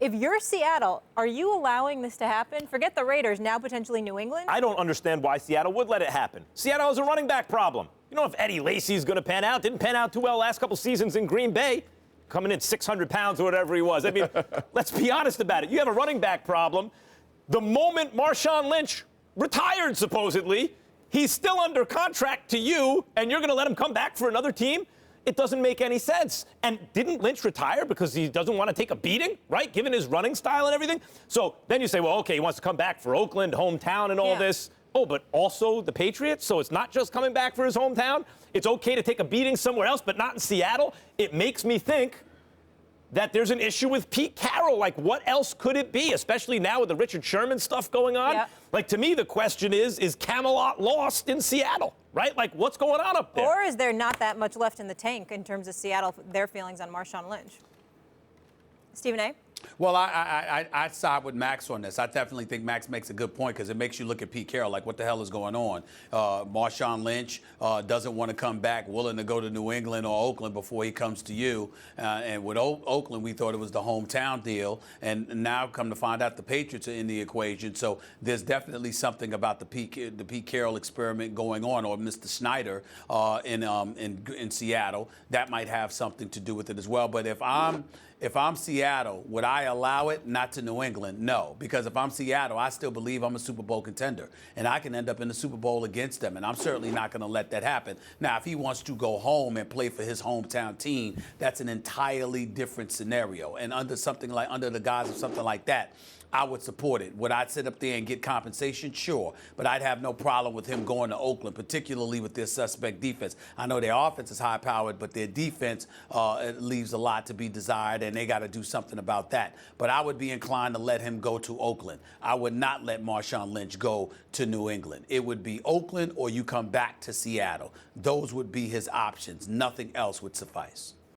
If you're Seattle, are you allowing this to happen? Forget the Raiders, now potentially New England. I don't understand why Seattle would let it happen. Seattle has a running back problem. You know, if Eddie Lacy's going to pan out, didn't pan out too well last couple seasons in Green Bay, coming in 600 pounds or whatever he was. I mean, let's be honest about it. You have a running back problem. The moment Marshawn Lynch retired, supposedly, he's still under contract to you, and you're going to let him come back for another team? It doesn't make any sense. And didn't Lynch retire because he doesn't want to take a beating, right, given his running style and everything? So then you say, well, okay, he wants to come back for Oakland, hometown, and all this. Oh, but also the Patriots? So it's not just coming back for his hometown? It's okay to take a beating somewhere else, but not in Seattle? It makes me think that there's an issue with Pete Carroll. Like, what else could it be, especially now with the Richard Sherman stuff going on? Yep. Like, to me, the question is Camelot lost in Seattle, right? Like, what's going on up there? Or is there not that much left in the tank in terms of Seattle, their feelings on Marshawn Lynch? Stephen A.? Well, I side with Max on this. I definitely think Max makes a good point because it makes you look at Pete Carroll like, what the hell is going on? Marshawn Lynch doesn't want to come back, willing to go to New England or Oakland before he comes to you. And with Oakland, we thought it was the hometown deal. And now come to find out the Patriots are in the equation. So there's definitely something about the Pete Carroll experiment going on, or Mr. Snyder in Seattle. That might have something to do with it as well. But if I'm Seattle, would I allow it? Not to New England, no. Because if I'm Seattle, I still believe I'm a Super Bowl contender. And I can end up in the Super Bowl against them. And I'm certainly not going to let that happen. Now, if he wants to go home and play for his hometown team, that's an entirely different scenario. And under the guise of something like that, I would support it. Would I sit up there and get compensation? Sure. But I'd have no problem with him going to Oakland, particularly with their suspect defense. I know their offense is high-powered, but their defense leaves a lot to be desired, and they got to do something about that. But I would be inclined to let him go to Oakland. I would not let Marshawn Lynch go to New England. It would be Oakland or you come back to Seattle. Those would be his options. Nothing else would suffice.